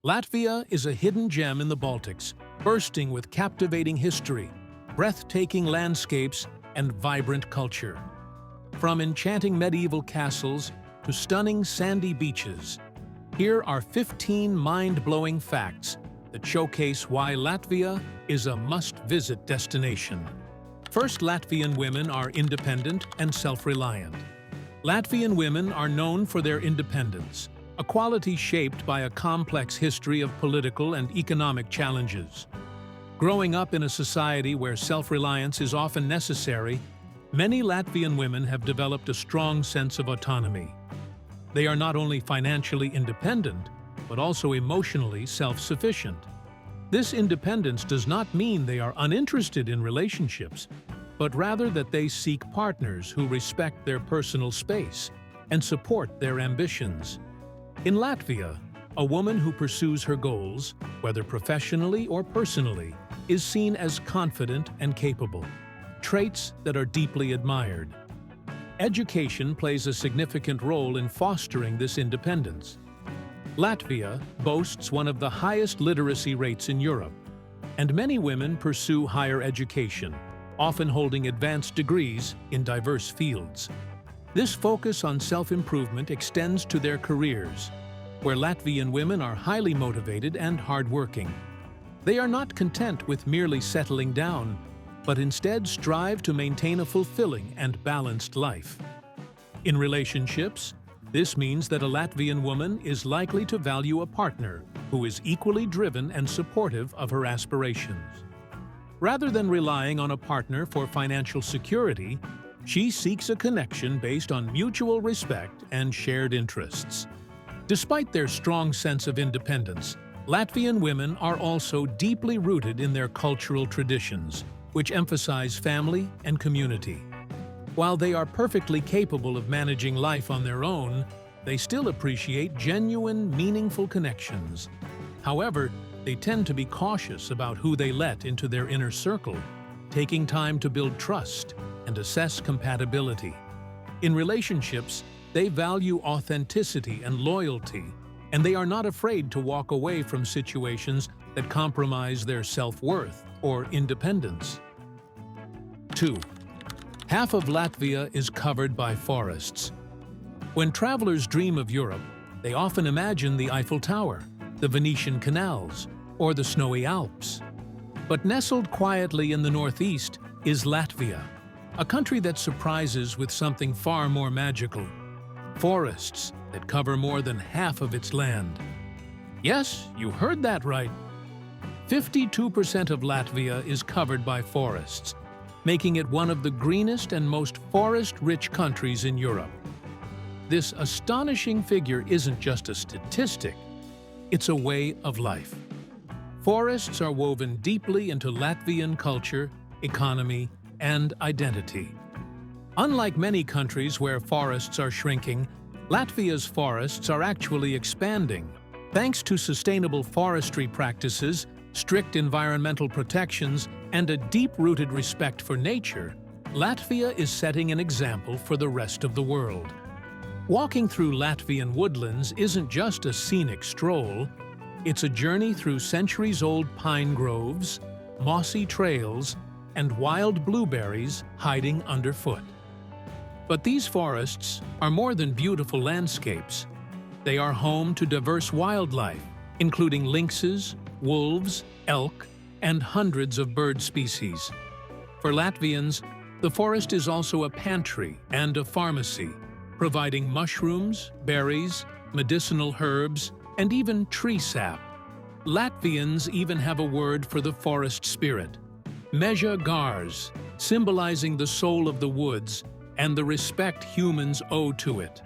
Latvia is a hidden gem in the Baltics, bursting with captivating history, breathtaking landscapes, and vibrant culture. From enchanting medieval castles to stunning sandy beaches, here are 15 mind-blowing facts that showcase why Latvia is a must-visit destination. First, Latvian women are independent and self-reliant. Latvian women are known for their independence, a quality shaped by a complex history of political and economic challenges. Growing up in a society where self-reliance is often necessary, many Latvian women have developed a strong sense of autonomy. They are not only financially independent, but also emotionally self-sufficient. This independence does not mean they are uninterested in relationships, but rather that they seek partners who respect their personal space and support their ambitions. In Latvia, a woman who pursues her goals, whether professionally or personally, is seen as confident and capable, traits that are deeply admired. Education plays a significant role in fostering this independence. Latvia boasts one of the highest literacy rates in Europe, and many women pursue higher education, often holding advanced degrees in diverse fields. This focus on self-improvement extends to their careers, where Latvian women are highly motivated and hardworking. They are not content with merely settling down, but instead strive to maintain a fulfilling and balanced life. In relationships, this means that a Latvian woman is likely to value a partner who is equally driven and supportive of her aspirations. Rather than relying on a partner for financial security, she seeks a connection based on mutual respect and shared interests. Despite their strong sense of independence, Latvian women are also deeply rooted in their cultural traditions, which emphasize family and community. While they are perfectly capable of managing life on their own, they still appreciate genuine, meaningful connections. However, they tend to be cautious about who they let into their inner circle, taking time to build trust and assess compatibility. In relationships, they value authenticity and loyalty, and they are not afraid to walk away from situations that compromise their self-worth or independence. 2. Half of Latvia is covered by forests. When travelers dream of Europe, they often imagine the Eiffel Tower, the Venetian canals, or the snowy Alps. But nestled quietly in the northeast is Latvia, a country that surprises with something far more magical: forests that cover more than half of its land. Yes, you heard that right. 52% of Latvia is covered by forests, making it one of the greenest and most forest-rich countries in Europe. This astonishing figure isn't just a statistic, it's a way of life. Forests are woven deeply into Latvian culture, economy, and identity. Unlike many countries where forests are shrinking, Latvia's forests are actually expanding. Thanks to sustainable forestry practices, strict environmental protections, and a deep-rooted respect for nature, Latvia is setting an example for the rest of the world. Walking through Latvian woodlands isn't just a scenic stroll, it's a journey through centuries-old pine groves, mossy trails, and wild blueberries hiding underfoot. But these forests are more than beautiful landscapes. They are home to diverse wildlife, including lynxes, wolves, elk, and hundreds of bird species. For Latvians, the forest is also a pantry and a pharmacy, providing mushrooms, berries, medicinal herbs, and even tree sap. Latvians even have a word for the forest spirit: meža gars, symbolizing the soul of the woods and the respect humans owe to it.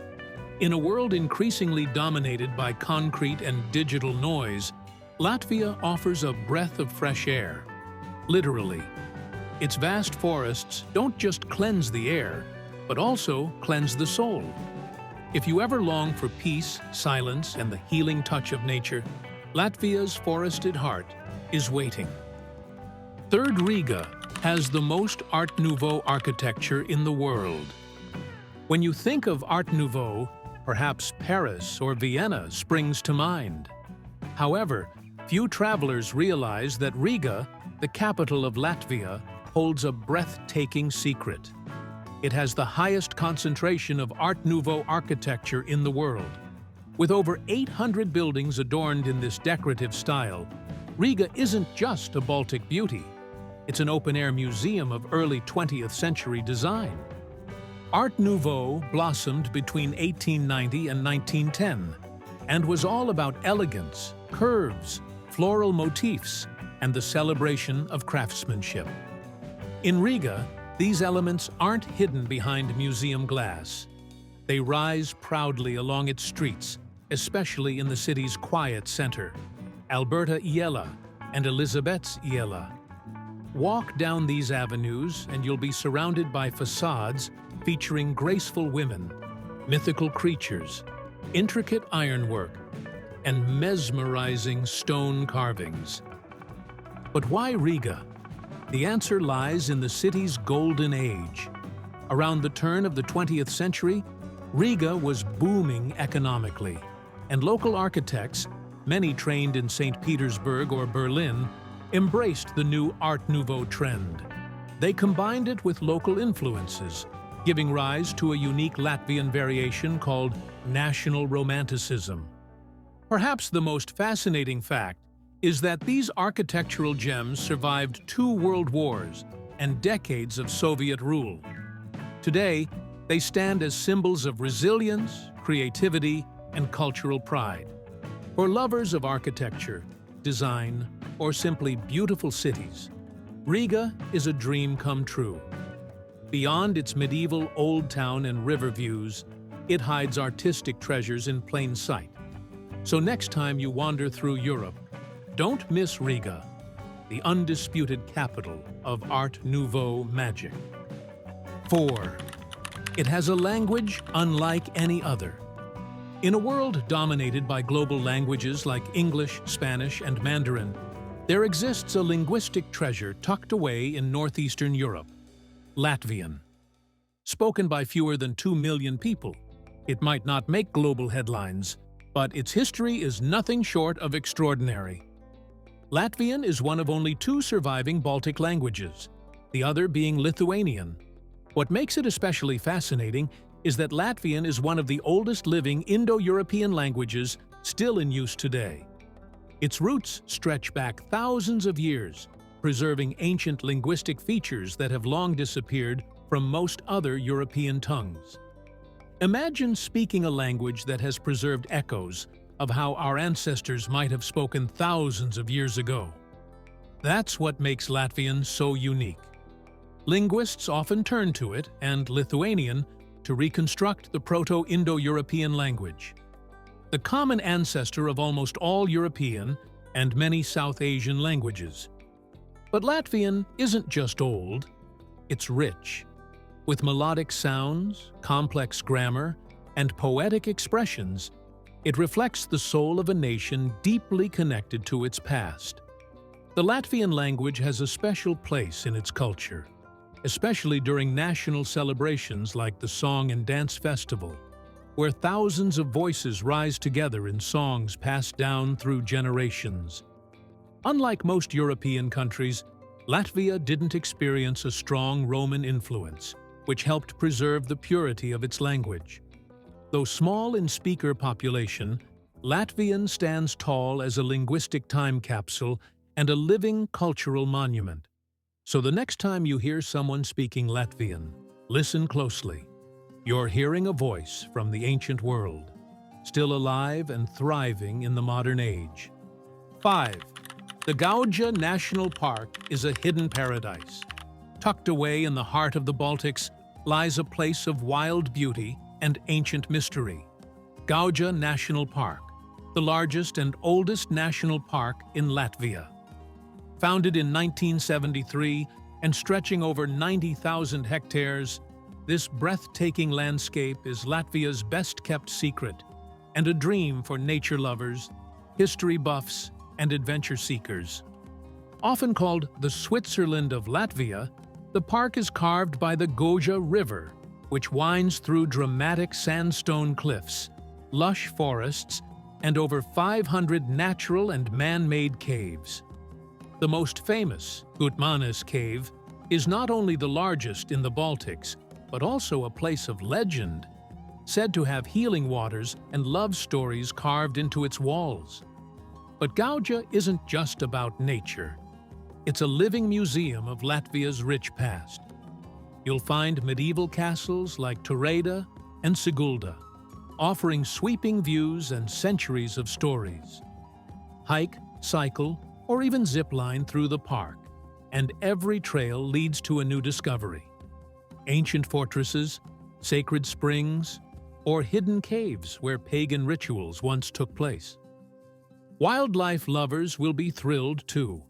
In a world increasingly dominated by concrete and digital noise, Latvia offers a breath of fresh air. Literally, its vast forests don't just cleanse the air, but also cleanse the soul. If you ever long for peace, silence, and the healing touch of nature, Latvia's forested heart is waiting. Third, Riga has the most Art Nouveau architecture in the world. When you think of Art Nouveau, perhaps Paris or Vienna springs to mind. However, few travelers realize that Riga, the capital of Latvia, holds a breathtaking secret. It has the highest concentration of Art Nouveau architecture in the world. With over 800 buildings adorned in this decorative style, Riga isn't just a Baltic beauty. It's an open-air museum of early 20th century design. Art Nouveau blossomed between 1890 and 1910 and was all about elegance, curves, floral motifs, and the celebration of craftsmanship. In Riga, these elements aren't hidden behind museum glass. They rise proudly along its streets, especially in the city's quiet center, Alberta Iela and Elizabeth's Iela. Walk down these avenues and you'll be surrounded by facades featuring graceful women, mythical creatures, intricate ironwork, and mesmerizing stone carvings. But why Riga? The answer lies in the city's golden age. Around the turn of the 20th century, Riga was booming economically, and local architects, many trained in St. Petersburg or Berlin, embraced the new Art Nouveau trend. They combined it with local influences, giving rise to a unique Latvian variation called National Romanticism. Perhaps the most fascinating fact is that these architectural gems survived 2 world wars and decades of Soviet rule. Today, they stand as symbols of resilience, creativity, and cultural pride. For lovers of architecture, design, or simply beautiful cities, Riga is a dream come true. Beyond its medieval old town and river views, it hides artistic treasures in plain sight. So next time you wander through Europe, don't miss Riga, the undisputed capital of Art Nouveau magic. 4. It has a language unlike any other. In a world dominated by global languages like English, Spanish, and Mandarin, there exists a linguistic treasure tucked away in northeastern Europe: Latvian. Spoken by fewer than 2 million people, it might not make global headlines, but its history is nothing short of extraordinary. Latvian is one of only 2 surviving Baltic languages, the other being Lithuanian. What makes it especially fascinating is that Latvian is one of the oldest living Indo-European languages still in use today. Its roots stretch back thousands of years, preserving ancient linguistic features that have long disappeared from most other European tongues. Imagine speaking a language that has preserved echoes of how our ancestors might have spoken thousands of years ago. That's what makes Latvian so unique. Linguists often turn to it, and Lithuanian, to reconstruct the Proto-Indo-European language. The common ancestor of almost all European and many South Asian languages. But Latvian isn't just old, it's rich. With melodic sounds, complex grammar, and poetic expressions, it reflects the soul of a nation deeply connected to its past. The Latvian language has a special place in its culture, especially during national celebrations like the Song and Dance Festival, where thousands of voices rise together in songs passed down through generations. Unlike most European countries, Latvia didn't experience a strong Roman influence, which helped preserve the purity of its language. Though small in speaker population, Latvian stands tall as a linguistic time capsule and a living cultural monument. So the next time you hear someone speaking Latvian, listen closely. You're hearing a voice from the ancient world, still alive and thriving in the modern age. 5. The Gauja National Park is a hidden paradise. Tucked away in the heart of the Baltics lies a place of wild beauty and ancient mystery. Gauja National Park, the largest and oldest national park in Latvia. Founded in 1973 and stretching over 90,000 hectares, this breathtaking landscape is Latvia's best-kept secret and a dream for nature lovers, history buffs, and adventure seekers. Often called the Switzerland of Latvia, the park is carved by the Gauja River, which winds through dramatic sandstone cliffs, lush forests, and over 500 natural and man-made caves. The most famous, Gutmanis Cave, is not only the largest in the Baltics, but also a place of legend, said to have healing waters and love stories carved into its walls. But Gauja isn't just about nature. It's a living museum of Latvia's rich past. You'll find medieval castles like Tureda and Sigulda, offering sweeping views and centuries of stories. Hike, cycle, or even zip line through the park, and every trail leads to a new discovery. Ancient fortresses, sacred springs, or hidden caves where pagan rituals once took place. Wildlife lovers will be thrilled too.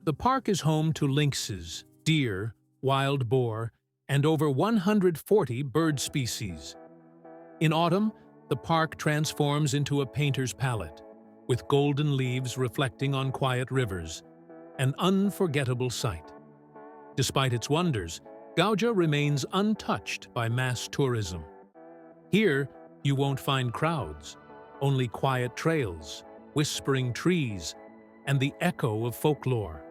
The park is home to lynxes, deer, wild boar, and over 140 bird species. In autumn, the park transforms into a painter's palette, with golden leaves reflecting on quiet rivers, an unforgettable sight. Despite its wonders, Gauja remains untouched by mass tourism. Here, you won't find crowds, only quiet trails, whispering trees, and the echo of folklore.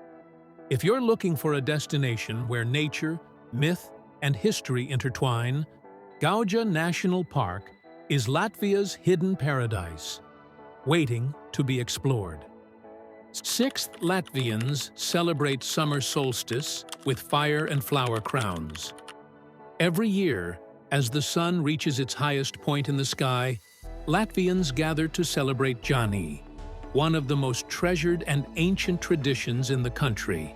If you're looking for a destination where nature, myth, and history intertwine, Gauja National Park is Latvia's hidden paradise, waiting to be explored. 6th Latvians celebrate summer solstice with fire and flower crowns. Every year, as the sun reaches its highest point in the sky, Latvians gather to celebrate Jāņi, one of the most treasured and ancient traditions in the country.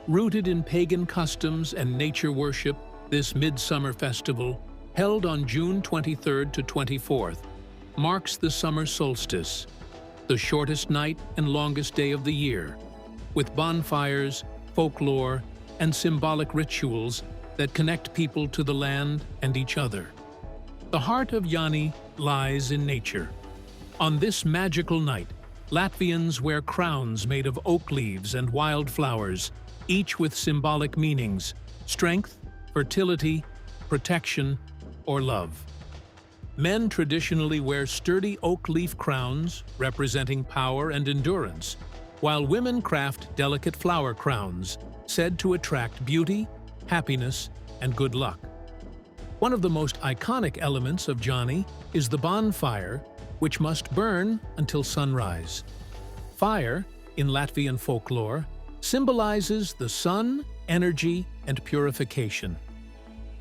Rooted in pagan customs and nature worship, this midsummer festival, held on June 23rd to 24th, marks the summer solstice, the shortest night and longest day of the year, with bonfires, folklore, and symbolic rituals that connect people to the land and each other. The heart of Jāņi lies in nature. On this magical night, Latvians wear crowns made of oak leaves and wild flowers, each with symbolic meanings: strength, fertility, protection, or love. Men traditionally wear sturdy oak leaf crowns, representing power and endurance, while women craft delicate flower crowns, said to attract beauty, happiness, and good luck. One of the most iconic elements of Jāņi is the bonfire, which must burn until sunrise. Fire, in Latvian folklore, symbolizes the sun, energy, and purification.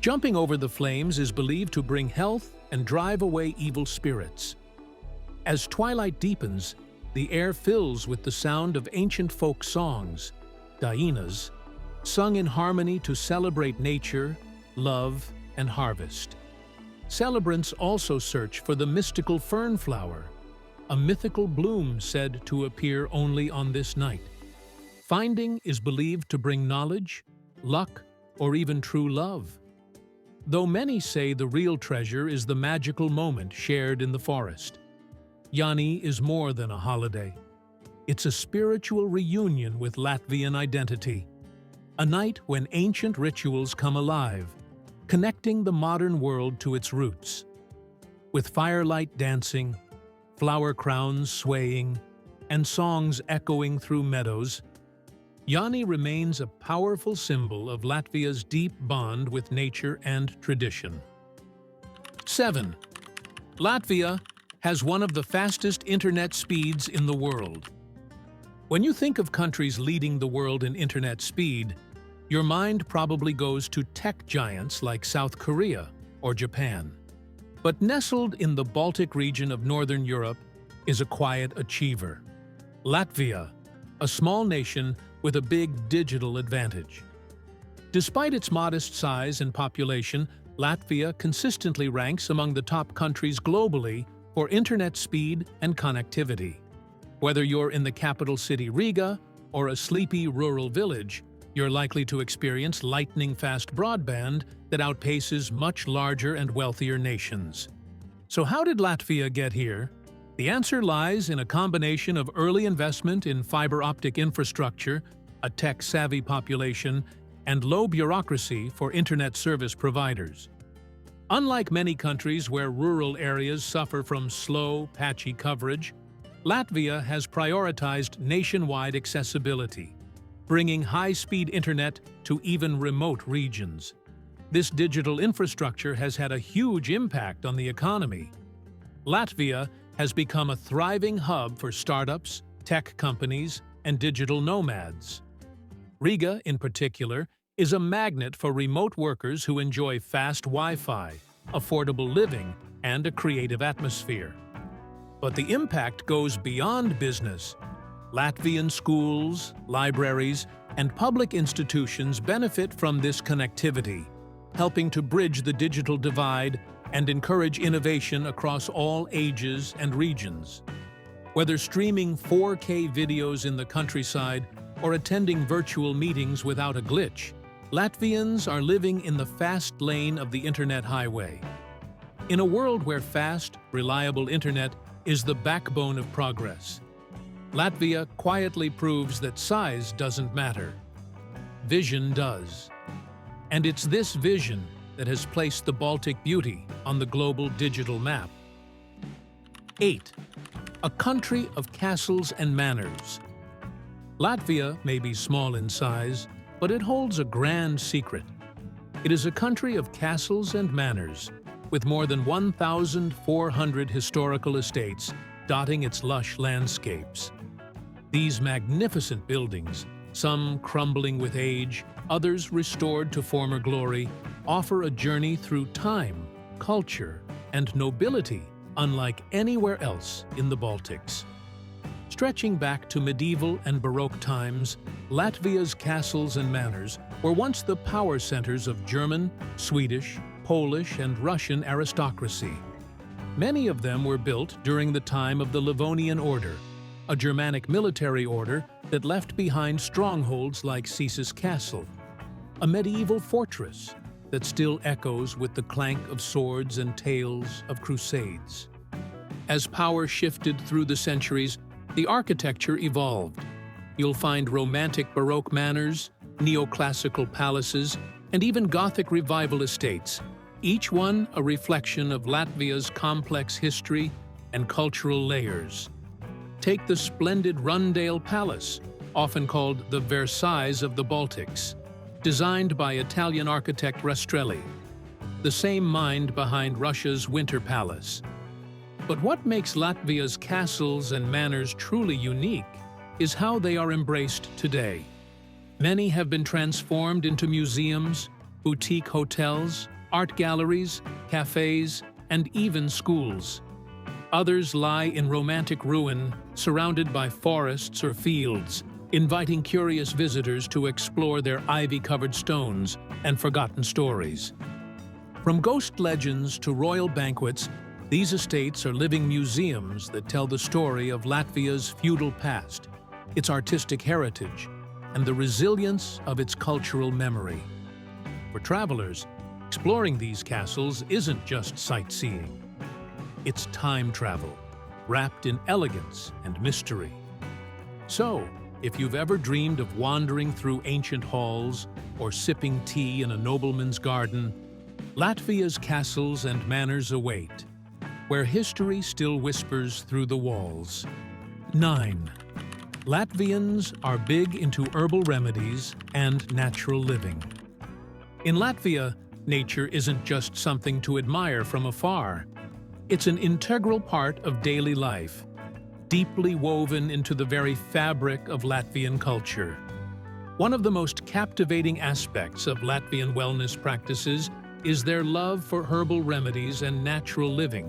Jumping over the flames is believed to bring health and drive away evil spirits. As twilight deepens, the air fills with the sound of ancient folk songs, dainas, sung in harmony to celebrate nature, love, and harvest. Celebrants also search for the mystical fern flower, a mythical bloom said to appear only on this night. Finding is believed to bring knowledge, luck, or even true love. Though many say the real treasure is the magical moment shared in the forest. Jāņi is more than a holiday. It's a spiritual reunion with Latvian identity. A night when ancient rituals come alive, connecting the modern world to its roots. With firelight dancing, flower crowns swaying, and songs echoing through meadows, Jāņi remains a powerful symbol of Latvia's deep bond with nature and tradition. 7. Latvia has one of the fastest internet speeds in the world. When you think of countries leading the world in internet speed, your mind probably goes to tech giants like South Korea or Japan. But nestled in the Baltic region of Northern Europe is a quiet achiever: Latvia, a small nation with a big digital advantage. Despite its modest size and population, Latvia consistently ranks among the top countries globally for internet speed and connectivity. Whether you're in the capital city Riga or a sleepy rural village, you're likely to experience lightning-fast broadband that outpaces much larger and wealthier nations. So how did Latvia get here? The answer lies in a combination of early investment in fiber optic infrastructure, a tech-savvy population, and low bureaucracy for internet service providers. Unlike many countries where rural areas suffer from slow, patchy coverage, Latvia has prioritized nationwide accessibility, bringing high-speed internet to even remote regions. This digital infrastructure has had a huge impact on the economy. Latvia has become a thriving hub for startups, tech companies, and digital nomads. Riga, in particular, is a magnet for remote workers who enjoy fast Wi-Fi, affordable living, and a creative atmosphere. But the impact goes beyond business. Latvian schools, libraries, and public institutions benefit from this connectivity, helping to bridge the digital divide and encourage innovation across all ages and regions. Whether streaming 4K videos in the countryside or attending virtual meetings without a glitch, Latvians are living in the fast lane of the internet highway. In a world where fast, reliable internet is the backbone of progress, Latvia quietly proves that size doesn't matter. Vision does. And it's this vision that has placed the Baltic beauty on the global digital map. 8. A country of castles and manors. Latvia may be small in size, but it holds a grand secret. It is a country of castles and manors, with more than 1,400 historical estates dotting its lush landscapes. These magnificent buildings, some crumbling with age, others restored to former glory, offer a journey through time, culture, and nobility unlike anywhere else in the Baltics. Stretching back to medieval and Baroque times, Latvia's castles and manors were once the power centers of German, Swedish, Polish, and Russian aristocracy. Many of them were built during the time of the Livonian Order, a Germanic military order that left behind strongholds like Cesis Castle, a medieval fortress that still echoes with the clank of swords and tales of crusades. As power shifted through the centuries, the architecture evolved. You'll find romantic Baroque manors, neoclassical palaces, and even Gothic revival estates, each one a reflection of Latvia's complex history and cultural layers. Take the splendid Rundale Palace, often called the Versailles of the Baltics, designed by Italian architect Rastrelli, the same mind behind Russia's Winter Palace. But what makes Latvia's castles and manors truly unique is how they are embraced today. Many have been transformed into museums, boutique hotels, art galleries, cafes, and even schools. Others lie in romantic ruin, surrounded by forests or fields, inviting curious visitors to explore their ivy-covered stones and forgotten stories. From ghost legends to royal banquets, these estates are living museums that tell the story of Latvia's feudal past, its artistic heritage, and the resilience of its cultural memory. For travelers, exploring these castles isn't just sightseeing. It's time travel, wrapped in elegance and mystery. So, if you've ever dreamed of wandering through ancient halls or sipping tea in a nobleman's garden, Latvia's castles and manors await, where history still whispers through the walls. 9. Latvians are big into herbal remedies and natural living. In Latvia, nature isn't just something to admire from afar. It's an integral part of daily life, deeply woven into the very fabric of Latvian culture. One of the most captivating aspects of Latvian wellness practices is their love for herbal remedies and natural living,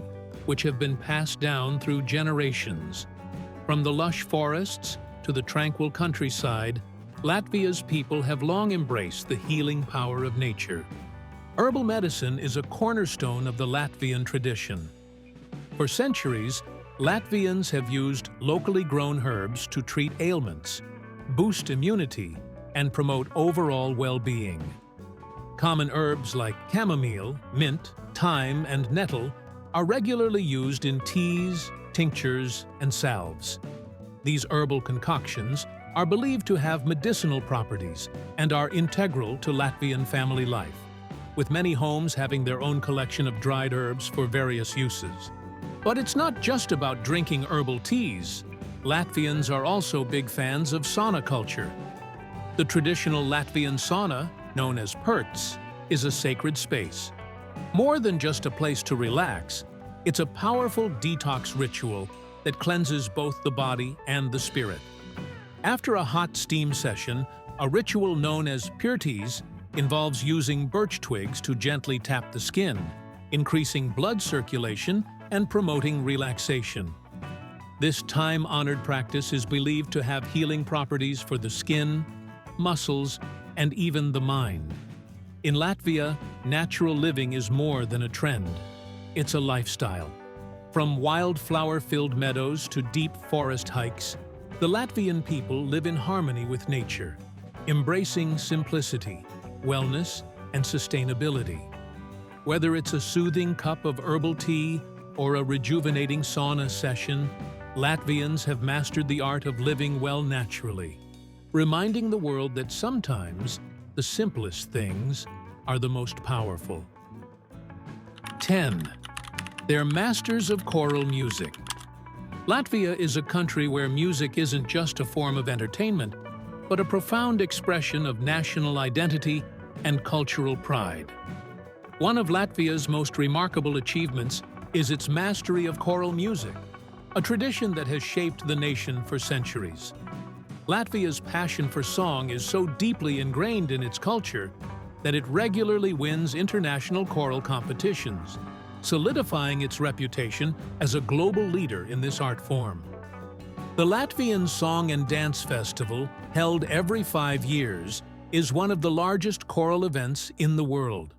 which have been passed down through generations. From the lush forests to the tranquil countryside, Latvia's people have long embraced the healing power of nature. Herbal medicine is a cornerstone of the Latvian tradition. For centuries, Latvians have used locally grown herbs to treat ailments, boost immunity, and promote overall well-being. Common herbs like chamomile, mint, thyme, and nettle are regularly used in teas, tinctures, and salves. These herbal concoctions are believed to have medicinal properties and are integral to Latvian family life. with many homes having their own collection of dried herbs for various uses. But it's not just about drinking herbal teas. Latvians are also big fans of sauna culture. The traditional Latvian sauna, known as pirts, is a sacred space. More than just a place to relax, it's a powerful detox ritual that cleanses both the body and the spirit. After a hot steam session, a ritual known as pirtis involves using birch twigs to gently tap the skin, increasing blood circulation and promoting relaxation. This time-honored practice is believed to have healing properties for the skin, muscles, and even the mind. In Latvia, natural living is more than a trend. It's a lifestyle. From wildflower-filled meadows to deep forest hikes, the Latvian people live in harmony with nature, embracing simplicity, wellness, and sustainability. Whether it's a soothing cup of herbal tea or a rejuvenating sauna session, Latvians have mastered the art of living well naturally, reminding the world that sometimes the simplest things are the most powerful. 10. They're masters of choral music. Latvia is a country where music isn't just a form of entertainment, but a profound expression of national identity and cultural pride. One of Latvia's most remarkable achievements is its mastery of choral music, a tradition that has shaped the nation for centuries. Latvia's passion for song is so deeply ingrained in its culture that it regularly wins international choral competitions, solidifying its reputation as a global leader in this art form. The Latvian Song and Dance Festival, held every 5 years, is one of the largest choral events in the world.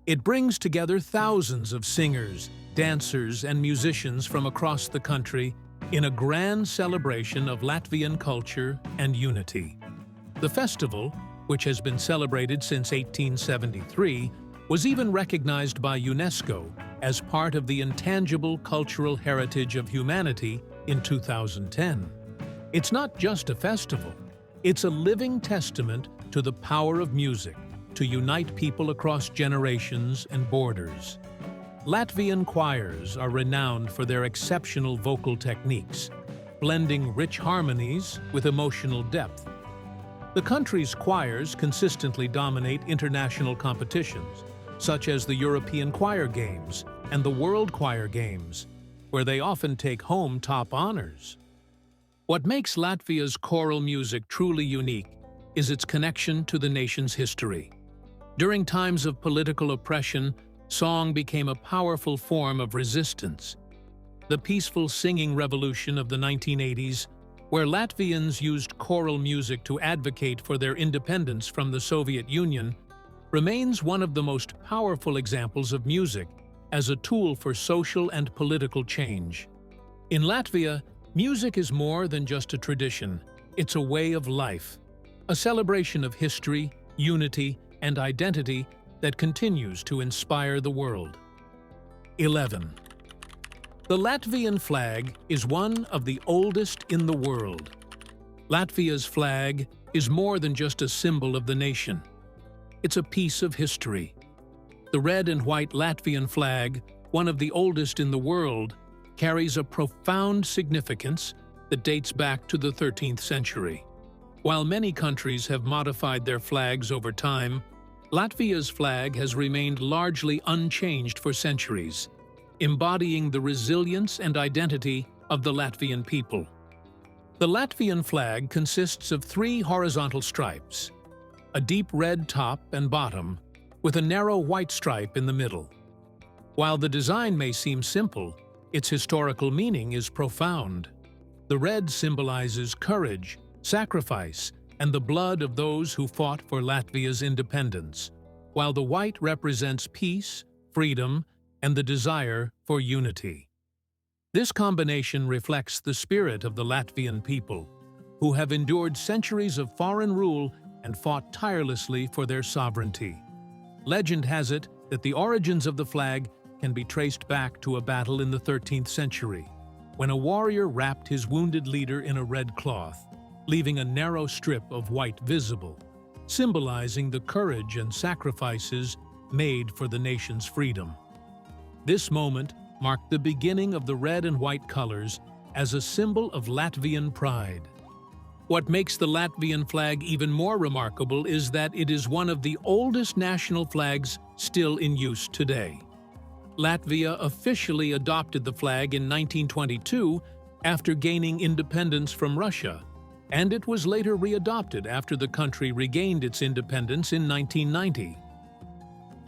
It brings together thousands of singers, dancers, and musicians from across the country in a grand celebration of Latvian culture and unity. The festival, which has been celebrated since 1873, was even recognized by UNESCO as part of the intangible cultural heritage of humanity in 2010. It's not just a festival, it's a living testament to the power of music to unite people across generations and borders. Latvian choirs are renowned for their exceptional vocal techniques, blending rich harmonies with emotional depth. The country's choirs consistently dominate international competitions, such as the European Choir Games and the World Choir Games, where they often take home top honors. What makes Latvia's choral music truly unique is its connection to the nation's history. During times of political oppression, song became a powerful form of resistance. The peaceful singing revolution of the 1980s, where Latvians used choral music to advocate for their independence from the Soviet Union, remains one of the most powerful examples of music as a tool for social and political change. In Latvia, music is more than just a tradition, it's a way of life, a celebration of history, unity, and identity that continues to inspire the world. 11. The Latvian flag is one of the oldest in the world. Latvia's flag is more than just a symbol of the nation. It's a piece of history. The red and white Latvian flag, one of the oldest in the world, carries a profound significance that dates back to the 13th century. While many countries have modified their flags over time, Latvia's flag has remained largely unchanged for centuries, embodying the resilience and identity of the Latvian people. The Latvian flag consists of 3 horizontal stripes, a deep red top and bottom, with a narrow white stripe in the middle. While the design may seem simple, its historical meaning is profound. The red symbolizes courage, sacrifice, and the blood of those who fought for Latvia's independence, while the white represents peace, freedom, and the desire for unity. This combination reflects the spirit of the Latvian people, who have endured centuries of foreign rule and fought tirelessly for their sovereignty. Legend has it that the origins of the flag can be traced back to a battle in the 13th century, when a warrior wrapped his wounded leader in a red cloth, leaving a narrow strip of white visible, symbolizing the courage and sacrifices made for the nation's freedom. This moment marked the beginning of the red and white colors as a symbol of Latvian pride. What makes the Latvian flag even more remarkable is that it is one of the oldest national flags still in use today. Latvia officially adopted the flag in 1922 after gaining independence from Russia, and it was later readopted after the country regained its independence in 1990.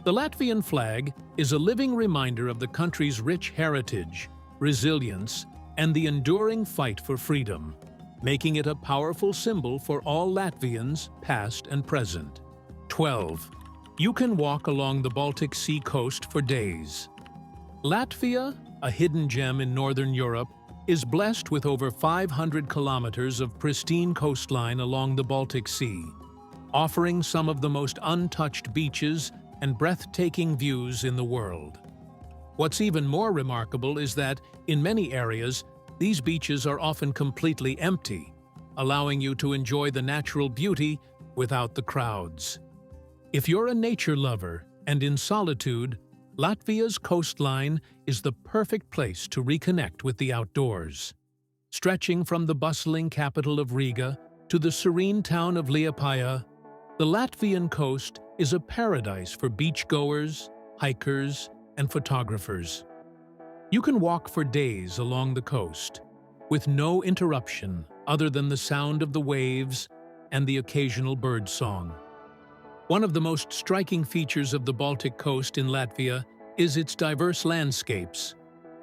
The Latvian flag is a living reminder of the country's rich heritage, resilience, and the enduring fight for freedom, making it a powerful symbol for all Latvians, past and present. 12. You can walk along the Baltic Sea coast for days. Latvia, a hidden gem in Northern Europe, is blessed with over 500 kilometers of pristine coastline along the Baltic Sea, offering some of the most untouched beaches and breathtaking views in the world. What's even more remarkable is that, in many areas, these beaches are often completely empty, allowing you to enjoy the natural beauty without the crowds. If you're a nature lover and in solitude, Latvia's coastline is the perfect place to reconnect with the outdoors. Stretching from the bustling capital of Riga to the serene town of Liepāja, the Latvian coast is a paradise for beachgoers, hikers, and photographers. You can walk for days along the coast, with no interruption other than the sound of the waves and the occasional bird song. One of the most striking features of the Baltic coast in Latvia is its diverse landscapes.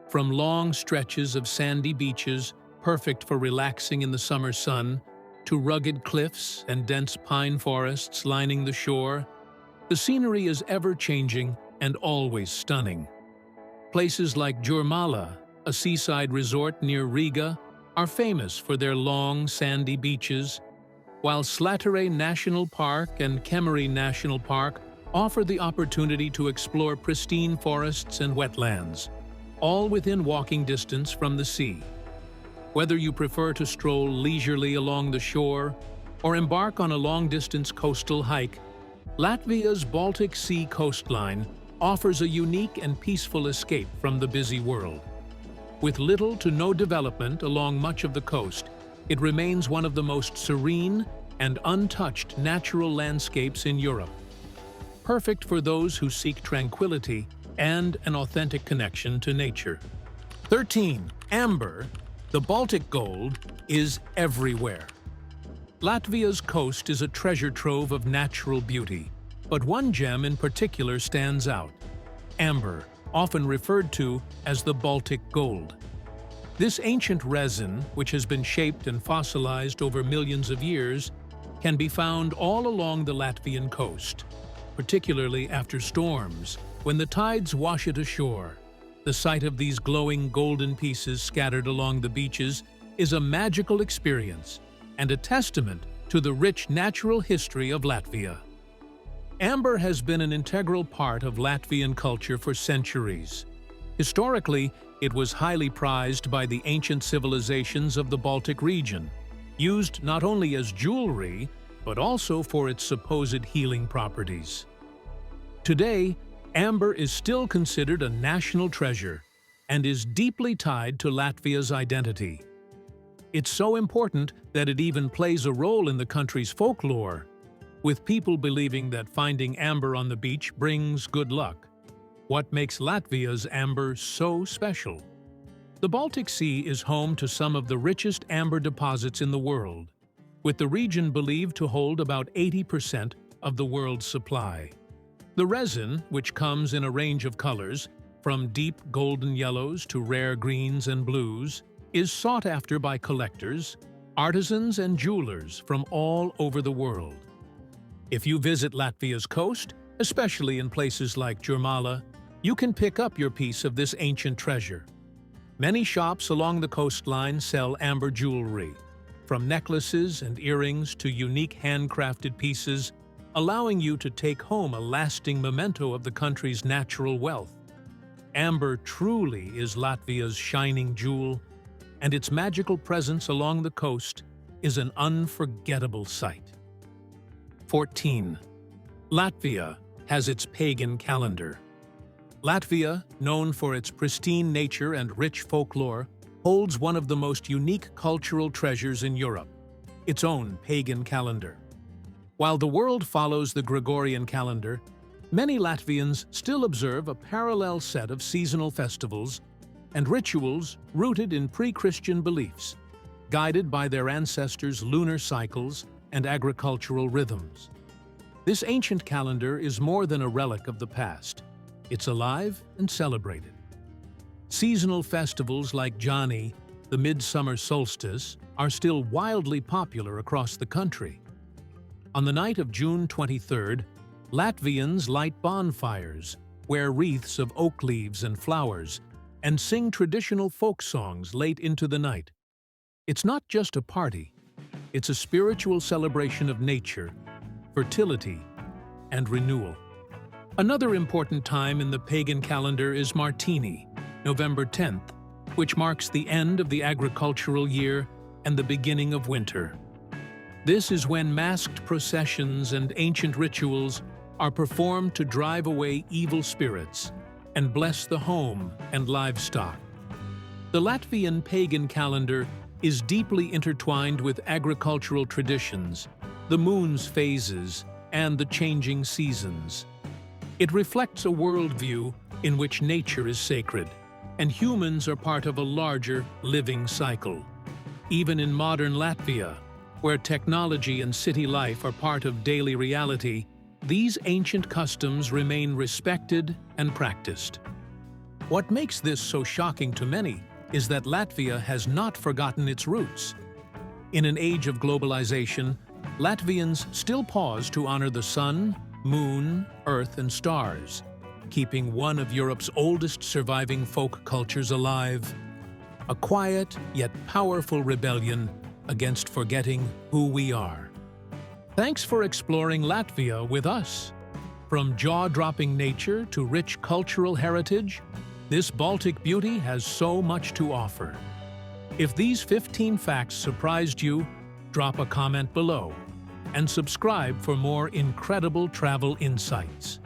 From long stretches of sandy beaches, perfect for relaxing in the summer sun, to rugged cliffs and dense pine forests lining the shore, the scenery is ever-changing and always stunning. Places like Jurmala, a seaside resort near Riga, are famous for their long, sandy beaches, while Slattery National Park and Kemeri National Park offer the opportunity to explore pristine forests and wetlands, all within walking distance from the sea. Whether you prefer to stroll leisurely along the shore or embark on a long-distance coastal hike, Latvia's Baltic Sea coastline offers a unique and peaceful escape from the busy world. With little to no development along much of the coast, it remains one of the most serene and untouched natural landscapes in Europe, perfect for those who seek tranquility and an authentic connection to nature. 13. Amber, the Baltic gold, is everywhere. Latvia's coast is a treasure trove of natural beauty, but one gem in particular stands out: amber, often referred to as the Baltic gold. This ancient resin, which has been shaped and fossilized over millions of years, can be found all along the Latvian coast, particularly after storms, when the tides wash it ashore. The sight of these glowing golden pieces scattered along the beaches is a magical experience and a testament to the rich natural history of Latvia. Amber has been an integral part of Latvian culture for centuries. Historically, it was highly prized by the ancient civilizations of the Baltic region, used not only as jewelry, but also for its supposed healing properties. Today, amber is still considered a national treasure and is deeply tied to Latvia's identity. It's so important that it even plays a role in the country's folklore, with people believing that finding amber on the beach brings good luck. What makes Latvia's amber so special? The Baltic Sea is home to some of the richest amber deposits in the world, with the region believed to hold about 80% of the world's supply. The resin, which comes in a range of colors, from deep golden yellows to rare greens and blues, is sought after by collectors, artisans, and jewelers from all over the world. If you visit Latvia's coast, especially in places like Jurmala, you can pick up your piece of this ancient treasure. Many shops along the coastline sell amber jewelry, from necklaces and earrings to unique handcrafted pieces, allowing you to take home a lasting memento of the country's natural wealth. Amber truly is Latvia's shining jewel, and its magical presence along the coast is an unforgettable sight. 14. Latvia has its pagan calendar. Latvia, known for its pristine nature and rich folklore, holds one of the most unique cultural treasures in Europe, its own pagan calendar. While the world follows the Gregorian calendar, many Latvians still observe a parallel set of seasonal festivals and rituals rooted in pre-Christian beliefs, guided by their ancestors' lunar cycles and agricultural rhythms. This ancient calendar is more than a relic of the past. It's alive and celebrated. Seasonal festivals like Jani, the midsummer solstice, are still wildly popular across the country. On the night of June 23rd, Latvians light bonfires, wear wreaths of oak leaves and flowers, and sing traditional folk songs late into the night. It's not just a party, it's a spiritual celebration of nature, fertility, and renewal. Another important time in the pagan calendar is Martini, November 10th, which marks the end of the agricultural year and the beginning of winter. This is when masked processions and ancient rituals are performed to drive away evil spirits and bless the home and livestock. The Latvian pagan calendar is deeply intertwined with agricultural traditions, the moon's phases, and the changing seasons. It reflects a worldview in which nature is sacred, and humans are part of a larger, living cycle. Even in modern Latvia, where technology and city life are part of daily reality, these ancient customs remain respected and practiced. What makes this so shocking to many is that Latvia has not forgotten its roots. In an age of globalization, Latvians still pause to honor the sun, moon, earth, and stars, keeping one of Europe's oldest surviving folk cultures alive, a quiet yet powerful rebellion against forgetting who we are. Thanks for exploring Latvia with us. From jaw-dropping nature to rich cultural heritage, this Baltic beauty has so much to offer. If these 15 facts surprised you, drop a comment below and subscribe for more incredible travel insights.